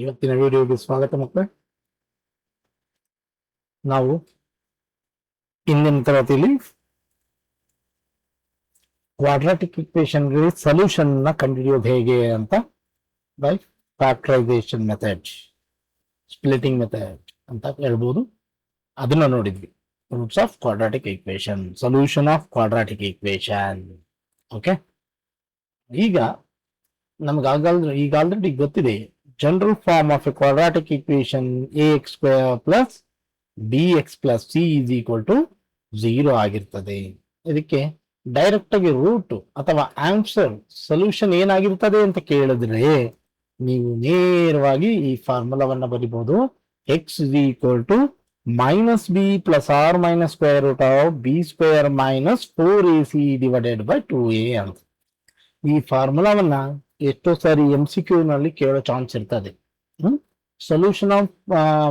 ಇವತ್ತಿನ ವಿಡಿಯೋಗೆ ಸ್ವಾಗತ ಮಕ್ಕಳೇ. ನಾವು ಇಂದಿನ ತರಗತಿಯಲ್ಲಿ ಕ್ವಾಡ್ರಾಟಿಕ್ ಇಕ್ವೇಶನ್ ಗೆ ಸೊಲ್ಯೂಷನ್ ನ ಕಂಡುಹಿಡಿಯೋದು ಹೇಗೆ ಅಂತ by factorization method, splitting method ಅಂತ ಹೇಳ್ಬೋದು. ಅದನ್ನ ನೋಡಿದ್ವಿ. Roots of quadratic equation, solution of quadratic equation. Okay, ಈಗ ಈಗ ಆಲ್ರೆಡಿ ಗೊತ್ತಿದೆ general form of a quadratic equation ax square plus bx plus c is equal to 0 ಆಗಿರ್ತದೆ. ಇದಕ್ಕೆ ಡೈರೆಕ್ಟ್ ಆಗಿ ರೂಟ್ ಅಥವಾ ಆನ್ಸರ್ ಸೊಲ್ಯೂಷನ್ ಏನಾಗಿರ್ತದೆ ಅಂತ ಕೇಳಿದ್ರೆ ನೀವು ನೇರವಾಗಿ ಈ ಫಾರ್ಮುಲಾವನ್ನ ಬರಿಬಹುದು. X is equal to minus b plus or minus square root of b square minus 4ac divided by 2a ಅಂತ. ಈ ಫಾರ್ಮುಲಾವನ್ನ ಎಷ್ಟೋ ಸಾರಿ MCQ ನಲ್ಲಿ ಕೇಳೋ ಚಾನ್ಸ್ ಇರ್ತದೆ. Solution of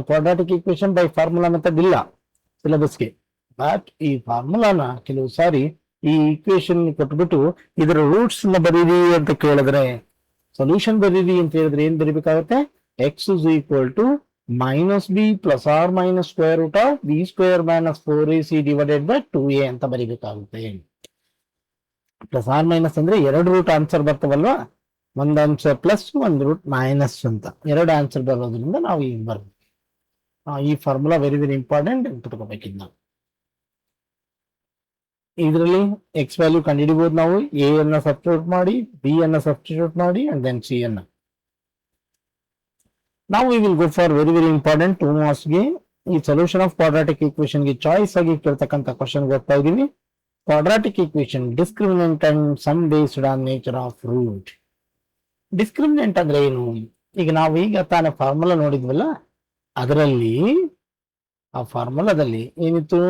quadratic equation by formula method ಇಲ್ಲ ಸಿಲೆಬಸ್ಗೆ, ಬಟ್ ಈ ಫಾರ್ಮುಲಾನ ಕೆಲವು ಸಾರಿ ಈ ಈಕ್ವೇಶನ್ ಕೊಟ್ಬಿಟ್ಟು ಇದರ ರೂಟ್ಸ್ ನ ಬರೀರಿ ಅಂತ ಕೇಳಿದ್ರೆ, ಸೊಲ್ಯೂಷನ್ ಬರೀರಿ ಅಂತ ಹೇಳಿದ್ರೆ ಏನ್ ಬರೀಬೇಕಾಗುತ್ತೆ? X is equal to minus b plus or minus square root of b square minus 4ac divided by 2a ಅಂತ ಬರೀಬೇಕಾಗುತ್ತೆ. ಪ್ಲಸ್ ಆರ್ ಮೈನಸ್ ಅಂದ್ರೆ ಎರಡು ರೂಟ್ ಆನ್ಸರ್ ಬರ್ತವಲ್ವಾ, ಒಂದು ಆನ್ಸರ್ ಪ್ಲಸ್ ಒಂದು ರೂಟ್ ಮೈನಸ್ ಅಂತ ಎರಡು ಆನ್ಸರ್ ಬರೋದ್ರಿಂದ ನಾವು ಈಗ ಬರ್ತೀವಿ. ಈ ಫಾರ್ಮುಲಾ ವೆರಿ ವೆರಿ ಇಂಪಾರ್ಟೆಂಟ್ ನೆನ್ಪಿಟ್ಕೋಬೇಕಿದ್ ನಾವು. ಇದರಲ್ಲಿ ಎಕ್ಸ್ ವ್ಯಾಲ್ಯೂ ಕಂಡುಹಿಡಿಬಹುದು. ನಾವು ಎ ಅನ್ನ ಸಬ್ಸ್ಟಿಟ್ಯೂಟ್ ಮಾಡಿ, ಬಿ ಅನ್ನ ಸಬ್ಸ್ಟಿಟ್ಯೂಟ್ ಮಾಡಿ ಅಂಡ್ ದೆನ್ ಸಿ ಅನ್ನ. ನಾವು we will go for very very important 2 marks ಗೆ ಈ ಸೊಲ್ಯೂಷನ್ ಆಫ್ ಕ್ವಾಡ್ರಾಟಿಕ್ ಈಕ್ವೇಶನ್ ಗೆ ಚಾಯ್ಸ್ ಆಗಿ ಕೇಳ್ತಕ್ಕಂಥ ಕ್ವಶನ್ ಓದ್ತಾ ಇದೀವಿ. Quadratic equation discriminant and sum based on nature of root. Discriminant ಅಂದ್ರೆ ಏನು? ಈಗ ನಾವು ಈಗ ತಾನೇ ಫಾರ್ಮುಲಾ ನೋಡಿದ್ವಲ್ಲ, ಅದರಲ್ಲಿ ಆ ಫಾರ್ಮುಲಾದಲ್ಲಿ ಏನಿತ್ತು?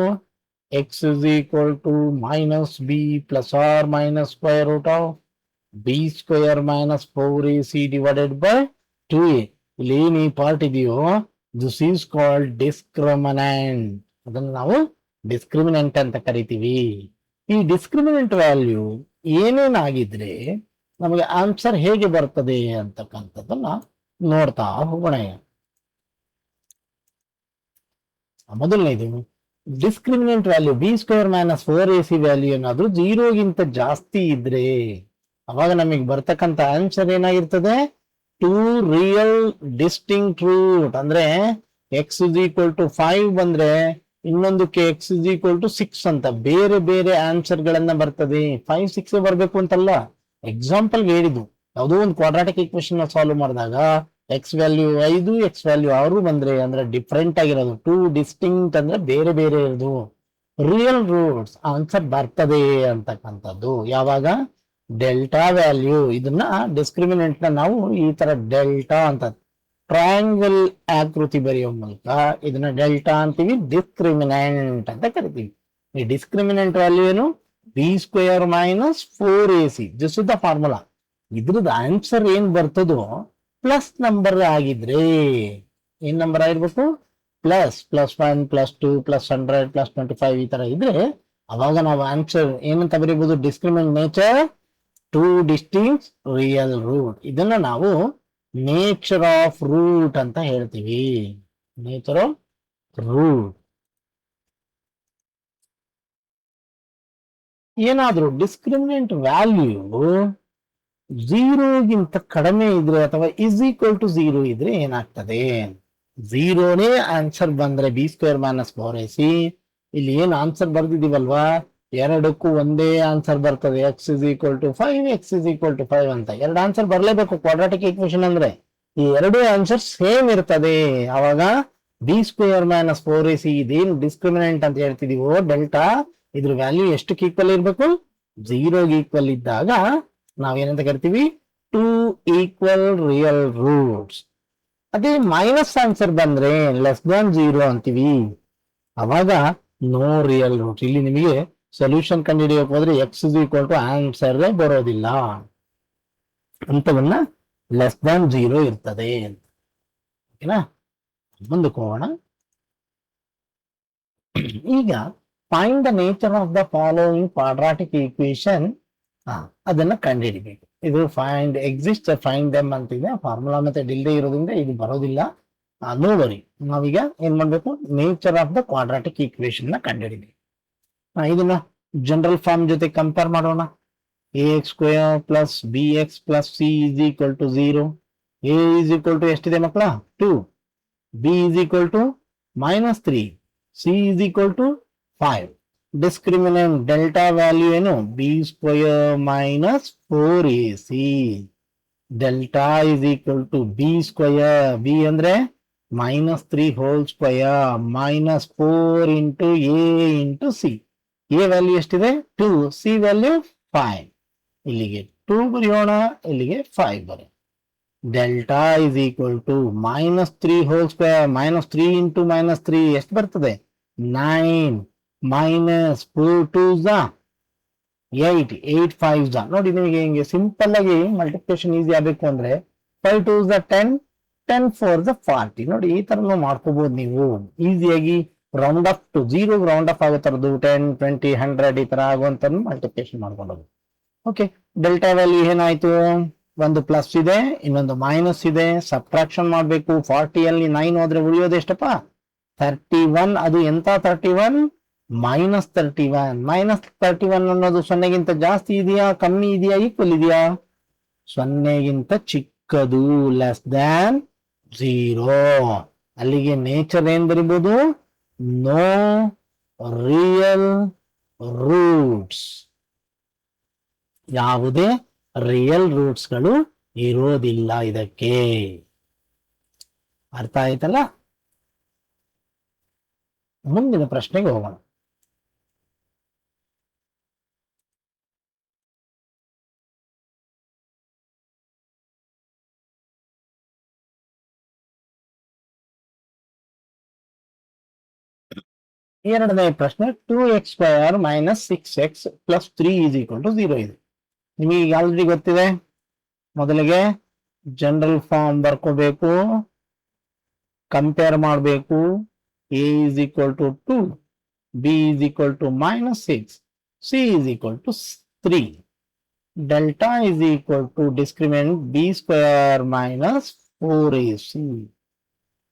X is equal to minus b plus or minus square root of b square minus 4ac divided by 2a. ಇಲ್ಲಿ ಏನ್ ಈ ಪಾರ್ಟ್ ಇದೆಯೋ ದಿಸ್ ಈಸ್ ಕಾಲ್ಡ್ ಡಿಸ್ಕ್ರಿಮಿನೆಂಟ್. ಅದನ್ನು ನಾವು ಡಿಸ್ಕ್ರಿಮಿನೆಂಟ್ ಅಂತ ಕರಿತೀವಿ. ಈ ಡಿಸ್ಕ್ರಿಮಿನೆಂಟ್ ವ್ಯಾಲ್ಯೂ ಏನೇನಾಗಿದ್ರೆ ನಮಗೆ ಆನ್ಸರ್ ಹೇಗೆ ಬರ್ತದೆ ಅಂತಕ್ಕಂಥದ್ದನ್ನ ನೋಡ್ತಾ ಹೋಗೋಣ. ಮೊದಲನೇದು discriminant value b square minus 4ac value ಏನಾದ್ರು 0ಗಿಂತ ಜಾಸ್ತಿ ಇದ್ರೆ ಅವಾಗ ನಮಗೆ ಬರ್ತಕ್ಕಂಥ ಆನ್ಸರ್ ಏನಾಗಿರ್ತದೆ? 2 ರಿಯಲ್ ಡಿಸ್ಟಿಂಕ್ಟ್ ರೂಟ್. ಅಂದ್ರೆ ಎಕ್ಸ್ ಇಸ್ ಈಕ್ವಲ್ ಟು 5 ಬಂದ್ರೆ ಇನ್ನೊಂದಕ್ಕೆ ಎಕ್ಸ್ ಇಸ್ ಈಕ್ವಲ್ ಟು 6 ಅಂತ ಬೇರೆ ಬೇರೆ ಆನ್ಸರ್ ಗಳನ್ನ ಬರ್ತದೆ. 5 6 ಬರ್ಬೇಕು ಅಂತಲ್ಲ, ಎಕ್ಸಾಂಪಲ್ ಹೇಳಿದ್ದು. ಯಾವುದೋ ಒಂದು ಕ್ವಾಡ್ರಾಟಿಕ್ ಈಕ್ವೇಶನ್ ಸಾಲ್ವ್ ಮಾಡಿದಾಗ ಎಕ್ಸ್ ವ್ಯಾಲ್ಯೂ 5 ಎಕ್ಸ್ ವ್ಯಾಲ್ಯೂ 6 ಬಂದ್ರೆ ಅಂದ್ರೆ ಡಿಫ್ರೆಂಟ್ ಆಗಿರೋದು. 2 ಡಿಸ್ಟಿಂಕ್ಟ್ ಅಂದ್ರೆ ಬೇರೆ ಬೇರೆ ಇರೋದು. ರಿಯಲ್ ರೂಟ್ಸ್ ಆನ್ಸರ್ ಬರ್ತದೆ ಅಂತಕ್ಕಂಥದ್ದು ಯಾವಾಗ? Delta value. ಇದನ್ನ ಡಿಸ್ಕ್ರಿಮಿನೆಂಟ್ ನ ನಾವು ಈ ತರ ಡೆಲ್ಟಾ ಅಂತ ಟ್ರಯಾಂಗಲ್ ಆಕೃತಿ ಬರೆಯೋ ಮೂಲಕ ಇದನ್ನ ಡೆಲ್ಟಾ ಅಂತೀವಿ, ಡಿಸ್ಕ್ರಿಮಿನೆಂಟ್ ಅಂತ ಕರಿತೀವಿ. ಈ ಡಿಸ್ಕ್ರಿಮಿನೆಂಟ್ ವ್ಯಾಲ್ಯೂ ಏನು? B square minus 4ac. This is the formula. ಇದ್ರದ್ದು ಆನ್ಸರ್ ಏನ್ ಬರ್ತದೋ ಪ್ಲಸ್ ನಂಬರ್ ಆಗಿದ್ರೆ, ಏನ್ ನಂಬರ್ ಆಗಿರ್ಬೇಕು? ಪ್ಲಸ್ 1 +2 +100 +25 ಈ ತರ ಇದ್ರೆ ಅವಾಗ ನಾವು ಆನ್ಸರ್ ಏನಂತ ಬರೀಬಹುದು? Discriminant nature 2 distinct real root. ಇದನ್ನ ನಾವು ನೇಚರ್ ಆಫ್ ರೂಟ್ ಅಂತ ಹೇಳ್ತೀವಿ. Nature of root. ಏನಾದ್ರೂ ಡಿಸ್ಕ್ರಿಮಿನೆಂಟ್ ವ್ಯಾಲ್ಯೂ 0ಗಿಂತ ಕಡಿಮೆ ಇದ್ರೆ ಅಥವಾ ಇಸ್ ಈಕ್ವಲ್ ಟು 0 ಇದ್ರೆ ಏನಾಗ್ತದೆ? 0ನೇ ಆನ್ಸರ್ ಬಂದ್ರೆ ಬಿ ಸ್ಕ್ವೇರ್ ಮೈನಸ್ 4ac. ಇಲ್ಲಿ ಏನ್ ಆನ್ಸರ್ ಬರ್ದಿದೀವಲ್ವಾ, ಎರಡಕ್ಕೂ ಒಂದೇ ಆನ್ಸರ್ ಬರ್ತದೆ. X is equal to 5 x is equal to 5 ಅಂತ ಎರಡು ಆನ್ಸರ್ ಬರ್ಲೇಬೇಕು ಕ್ವಾಡ್ರಾಟಿಕ್ ಈಕ್ವೇಶನ್ ಅಂದ್ರೆ. ಈ ಎರಡು ಆನ್ಸರ್ ಸೇಮ್ ಇರ್ತದೆ. ಅವಾಗ ಬಿ ಸ್ಕ್ವೇರ್ ಮೈನಸ್ 4ac ಇದೇನು ಡಿಸ್ಕ್ರಿಮಿನೆಂಟ್ ಅಂತ ಹೇಳ್ತಿದೀವೋ ಡೆಲ್ಟಾ, ಇದ್ರ ವ್ಯಾಲ್ಯೂ ಎಷ್ಟಕ್ಕೆ ಈಕ್ವಲ್ ಇರ್ಬೇಕು? 0ಗೆ ಈಕ್ವಲ್ ಇದ್ದಾಗ ನಾವೇನಂತ ಕರಿತೀವಿ? 2 ಈಕ್ವಲ್ ರಿಯಲ್ ರೂಟ್ಸ್. ಅದೇ ಮೈನಸ್ ಆನ್ಸರ್ ಬಂದ್ರೆ ಲೆಸ್ ದ್ಯಾನ್ 0 ಅಂತೀವಿ. ಅವಾಗ ನೋ ರಿಯಲ್ ರೂಟ್. ಇಲ್ಲಿ ನಿಮಗೆ ಸೊಲ್ಯೂಷನ್ ಕಂಡುಹಿಡಿಯೋಕೆ ಹೋದ್ರೆ x is equal to answer ಬರೋದಿಲ್ಲ, ಅಂತವನ್ನ ಲೆಸ್ ದ್ಯಾನ್ 0 ಇರ್ತದೆ. ಓಕೆನಾ? ಮುಂದಕ್ಕೆ ಹೋಗೋಣ. ಈಗ find the nature of the following quadratic equation, ಅದನ್ನ ಕಂಡುಹಿಡಿಬೇಕು. ಇದು ಫೈಂಡ್ ಎಕ್ಸಿಸ್ಟ್ ಫೈಂಡ್ ದೆಮ್ ಅಂತಿದೆ, ಫಾರ್ಮುಲಾ ಮೆಥಡ್ ಇಲ್ಲದೆ ಇರೋದ್ರಿಂದ ಇದು ಬರೋದಿಲ್ಲ. ನೋ ವರಿ, ನಾವೀಗ ಏನ್ ಮಾಡ್ಬೇಕು, nature of the quadratic equation ನ ಕಂಡುಹಿಡಿದ್ವಿ. ಇದನ್ನ ಜನರಲ್ ಫಾರ್ಮ್ ಜೊತೆ ಕಂಪೇರ್ ಮಾಡೋಣ. ax square plus b x plus c is equal to 0. a is equal to ಎಷ್ಟಿದೆ ಮಕ್ಕಳ 2, b is equal to -3, c is equal to 5. Discriminant delta value ಏನು, b square minus 4ac. Delta is equal to b square, b ಅಂದ್ರೆ -3 whole square minus 4 into a into c. A value ಎಷ್ಟಿದೆ 2, C value 5. ಇಲ್ಲಿಗೆ 2 ಬರೆಯೋಣ, ಇಲ್ಲಿಗೆ 5 ಬರೆ. Delta is equal to -3 whole square -3 into -3 ಎಷ್ಟು ಬರ್ತದೆ 9 minus 4 2 8 8 5 ನೋಡಿ. ನಿಮಗೆ ಹಿಂಗೆ ಸಿಂಪಲ್ ಆಗಿ ಮಲ್ಟಿಪ್ಲಿಕೇಶನ್ ಈಸಿ ಆಗಬೇಕು ಅಂದ್ರೆ 5 2 10 10 4 40. ನೋಡಿ ಈ ತರ ಮಾಡ್ಕೋಬಹುದು ನೀವು ಈಸಿಯಾಗಿ. Round up to 0 round up ಆಗೋ ತರದ್ದು 10 20 100 ಈ ತರ ಆಗುವಂತ ಮಲ್ಟಿಪ್ಲಿಕೇಶನ್ ಮಾಡ್ಕೊಂಡು. ಓಕೆ, ಡೆಲ್ಟಾ ವ್ಯಾಲ್ಯೂ ಏನಾಯ್ತು, ಒಂದು ಪ್ಲಸ್ ಇದೆ, ಇನ್ನೊಂದು ಮೈನಸ್ ಇದೆ, ಸಬ್ಟ್ರಾಕ್ಷನ್ ಮಾಡಬೇಕು. 40 ಅಲ್ಲಿ 9 ಹೋದ್ರೆ ಉಳಿಯೋದು ಎಷ್ಟಪ್ಪ 31. ಅದು ಎಂತ 31 -31. -31 ಅನ್ನೋದು 0ಗಿಂತ ಜಾಸ್ತಿ ಇದೆಯಾ ಕಮ್ಮಿ ಇದೆಯಾ ಈಕ್ವಲ್ ಇದೆಯಾ, 0ಗಿಂತ ಚಿಕ್ಕದು, ಲೆಸ್ ದ್ಯಾನ್ 0. ಅಲ್ಲಿಗೆ ನೇಚರ್ ಏನ್ ಬರಿಬಹುದು, ನೋ ರಿಯಲ್ ರೂಟ್ಸ್, ಯಾವುದೇ ರಿಯಲ್ ರೂಟ್ಸ್ ಗಳು ಇರೋದಿಲ್ಲ ಇದಕ್ಕೆ. ಅರ್ಥ ಆಯ್ತಲ್ಲ. ಮುಂದಿನ ಪ್ರಶ್ನೆಗೆ ಹೋಗೋಣ. ಎರಡನೇ ಪ್ರಶ್ನೆ 2x square minus 6x plus 3 is equal to 0 ಇದೆ. ನಿಮಗೆ ಆಲ್ರೆಡಿ ಗೊತ್ತಿದೆ. ಮೊದಲಿಗೆ ಜನರಲ್ ಫಾರ್ಮ್ ಬರ್ಕೋಬೇಕು, ಕಂಪೇರ್ ಮಾಡಬೇಕು. a is equal to 2, b is equal to -6, c is equal to 3. Delta is equal to discriminant b square minus 4ac.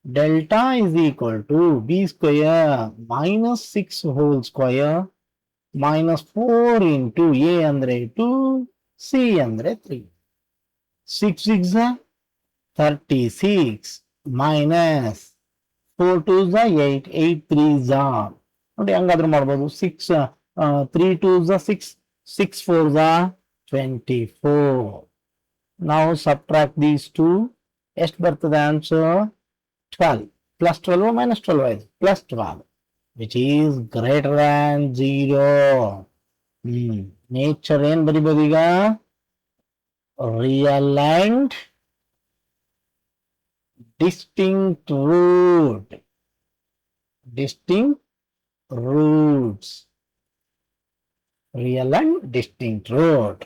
Delta is equal to b square minus 6 whole square minus 4 into a andre 2, c andre 3. 6 6 36 minus 4 2 8 8 3 ನೋಡಿ ಹಂಗಾದ್ರೂ ಮಾಡ್ಬೋದು. 6 3 2 6 6 4 24. ನಾವು subtract these two ಎಷ್ಟು ಬರ್ತದೆ answer 12. Plus 12 minus 12 ಆಯ್ತು plus 12 which is greater than 0. Nature ಏನ್ ಬರಿಬೋದು ಈಗ, real and distinct root, distinct roots, real and distinct root.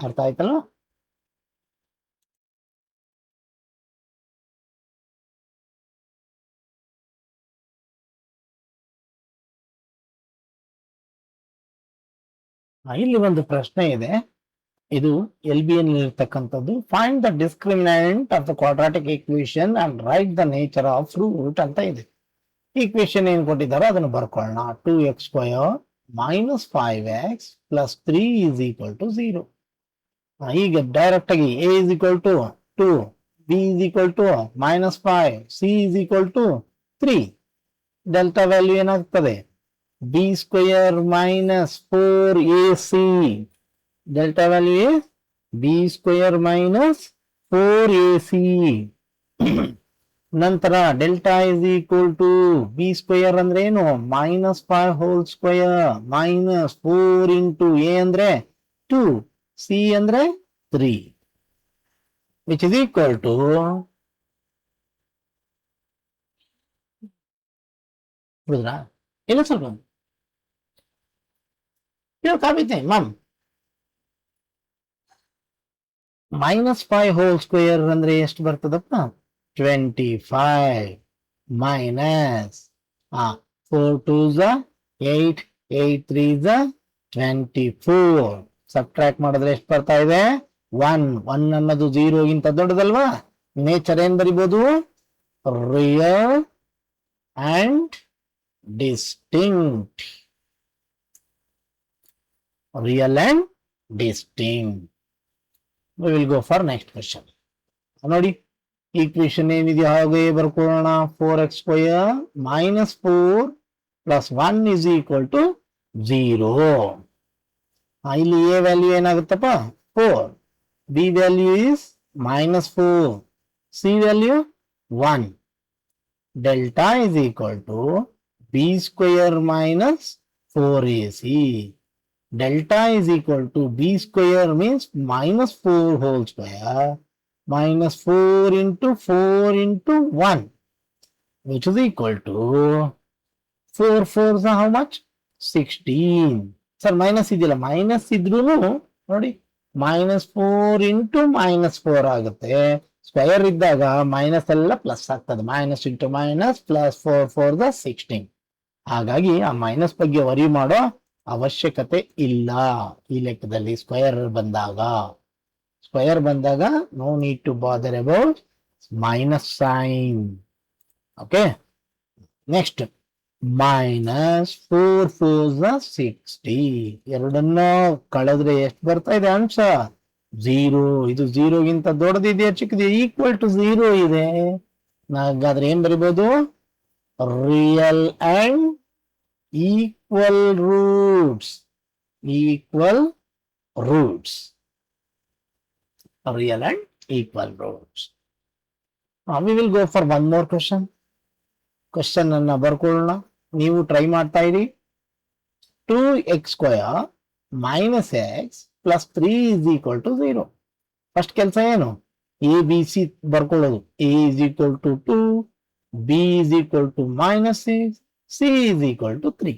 ಅರ್ಥ ಆಯ್ತಲ್ಲ. ಇಲ್ಲಿ ಒಂದು ಪ್ರಶ್ನೆ ಇದೆ, ಇದು LBN ಇರ್ತಕ್ಕಂಥದ್ದು. Find the discriminant of the quadratic equation and write the nature of root ಅಂತ ಇದೆ. ಈಕ್ವೇಶನ್ ಏನ್ ಕೊಟ್ಟಿದ್ದಾರೋ ಅದನ್ನು ಬರ್ಕೊಳ್ಳೋಣ. 2x square minus 5x plus 3 is equal to 0. ಈಗ ಡೈರೆಕ್ಟ್ ಆಗಿ a is equal to 2, b is equal to -5, c is equal to 3. Delta value ಏನಾಗ್ತದೆ b square minus 4ac. Delta value b square minus 4ac. ನಂತರ delta is equal to b square ಅಂದ್ರೆ ಏನು -5 whole square minus 4 into a ಅಂದ್ರೆ 2, c ಅಂದ್ರೆ 3 which is equal to ಇಲ್ಲ ಸ್ವಲ್ಪ ಕಾಬಿದ್ದೆ ma'am. -5 whole square ಅಂದ್ರೆ ಎಷ್ಟು ಬರ್ತದಪ್ಪ 25 ಮೈನಸ್ 4 2 8 8 3 24. ಸಬ್ಟ್ರಾಕ್ಟ್ ಮಾಡಿದ್ರೆ ಎಷ್ಟು ಬರ್ತಾ ಇದೆ? 1. 1 ಅನ್ನೋದು 0 ಗಿಂತ ದೊಡ್ಡದಲ್ವಾ? ನೇಚರ್ ಏನ್ ಬರಿಬಹುದು? Real and distinct. Real and distinct. We will go for next question. ನೋಡಿ, ಈಕ್ವೇಶನ್ ಏನಿದೆ ಹಾಗೆ ಬರ್ಕೊಳ್ಳೋಣ. 4x² minus 4 plus 1 is equal to 0. ಇಲ್ಲಿ a ವ್ಯಾಲ್ಯೂ ಏನಾಗುತ್ತಪ್ಪ? 4. b value is minus 4. c value 1. Delta is equal to b square minus 4ac. Delta is equal to b square means minus 4 whole square minus 4 into 4 into 1, which is equal to 4 4s are how much? 16. Sir, minus idilla, minus idrunu ನೋಡಿ, minus 4 into minus 4 ಆಗುತ್ತೆ. Square ಇದ್ದಾಗ minus ಎಲ್ಲ plus ಆಗ್ತದೆ. Minus into minus plus 4 4 the 16. ಹಾಗಾಗಿ ಆ minus ಬಗ್ಗೆ worry ಮಾಡೋ ಅವಶ್ಯಕತೆ ಇಲ್ಲ ಈ ಲೆಕ್ಕದಲ್ಲಿ. ಸ್ಕ್ವೇರ್ ಬಂದಾಗ no need to bother about minus sign. Okay, next minus 4 4s are 60. ಎರಡನ್ನೂ ಕಳೆದ್ರೆ ಎಷ್ಟು ಬರ್ತಾ ಇದೆ ಆನ್ಸರ್? 0. ಇದು 0 ಗಿಂತ ದೊಡ್ಡದಿದೆಯಾ ಚಿಕ್ಕದಿದೆ? ಈಕ್ವಲ್ ಟು 0 ಇದೆ. ಹಾಗಾದ್ರೆ ಏನ್ ಬರಿಬಹುದು? Real and equal roots. Real and equal roots. We will go for one more question. Question ಅನ್ನ ಬರ್ಕೊಳ್ಳೋಣ, ನೀವು ಟ್ರೈ ಮಾಡ್ತಾ ಇರಿ. 2x² minus x plus 3 is equal to 0. First ಕೆಲಸ ಏನು? a b c ಬರ್ಕೊಳ್ಳೋದು. a is equal to 2, b is equal to minus 6, c is equal to 3.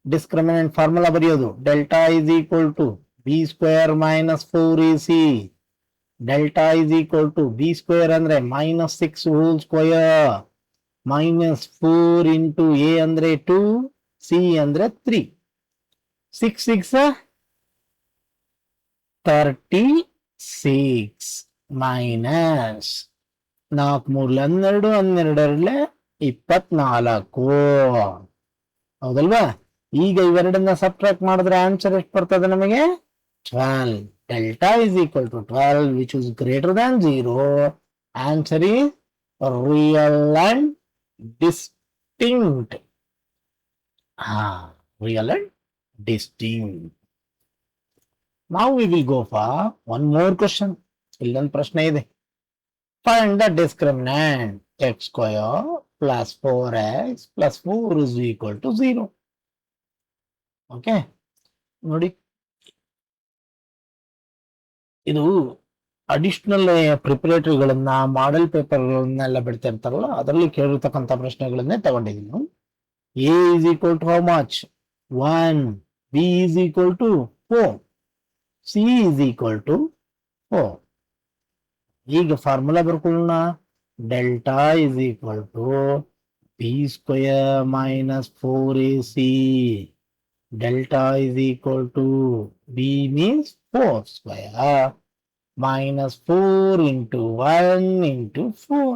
Discriminant formula ಬರೆಯೋದು. Delta is equal to b square minus 4ac. Delta is equal to b square ಅಂದ್ರೆ minus 6 whole square minus 4 into a ಅಂದ್ರೆ 2, c ಅಂದ್ರೆ 3. 6 6 36 minus 4 3 12 24. ಹೌದಲ್ವಾ? ಈಗ ಇವೆರಡನ್ನ subtract ಮಾಡಿದ್ರೆ answer ಎಷ್ಟು ಬರ್ತದೆ ನಮಗೆ? 12. Delta is equal to 12 which is greater than 0. Answer is real and distinct. Real and distinct. Now we will go for one more question. ಇಲ್ಲೊಂದು ಪ್ರಶ್ನೆ ಇದೆ. Find the discriminant x² plus 4x plus 4 is equal to 0. Okay, ನೋಡಿ, ಇದು additional ಪ್ರಿಪರೇಟರಿಗಳನ್ನ, model ಪೇಪರ್ಗಳನ್ನೆಲ್ಲ ಬಿಡ್ತಿರ್ತಾರಲ್ಲ, ಅದರಲ್ಲಿ ಕೇಳಿರ್ತಕ್ಕಂಥ ಪ್ರಶ್ನೆಗಳನ್ನೇ ತಗೊಂಡಿದ್ದೀನಿ. a is equal to how much? 1. b is equal to 4. c is equal to 4. ಈಗ formula ಬರ್ಕೊಳ್ಳೋಣ. Delta is equal to b square minus 4ac. Delta is equal to b means 4 square minus 4 into 1 into 4.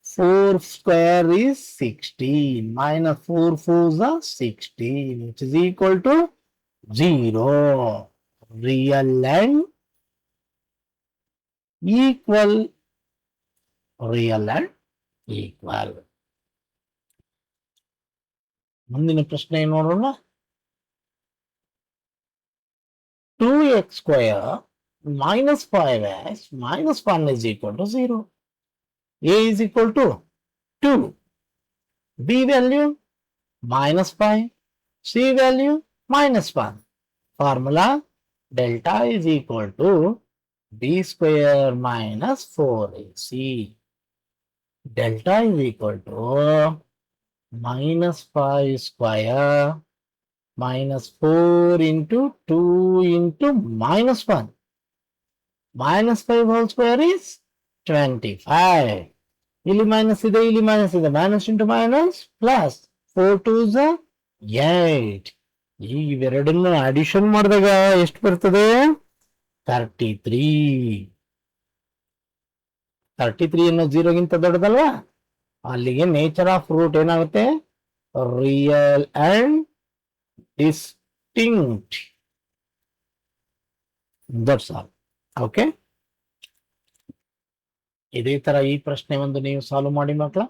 4 square is 16 minus 4 4s are 16 which is equal to 0. Real and equal. Real and equal. ಮುಂದಿನ ಪ್ರಶ್ನೆ ನೋಡೋಣ. 2x² minus 5x minus 1 is equal to 0. a is equal to 2. b value minus 5. c value minus 1. Formula delta is equal to b square minus 4ac. Delta is equal to minus 5 square minus 4 into 2 into minus 1. Minus 5 whole square is 25. ಇಲ್ಲಿ minus ಇದೆ, ಇಲ್ಲಿ minus ಇದೆ. Minus into minus plus 4 2s are 8. ಈ ಇವೆರಡನ್ನ addition ಮಾಡಿದಾಗ ಎಷ್ಟು ಬರ್ತದೆ? 33. 33 ಅನ್ನೋ 0ಗಿಂತ ದೊಡ್ಡದಲ್ವಾ? ಅಲ್ಲಿಗೆ ನೇಚರ್ ಆಫ್ ರೂಟ್ ಏನಾಗುತ್ತೆ? Real and distinct. That's all. Okay, ಇದೇ ತರ ಈ ಪ್ರಶ್ನೆ ಒಂದು ನೀವು ಸಾಲ್ವ್ ಮಾಡಿ ಮಕ್ಕಳ.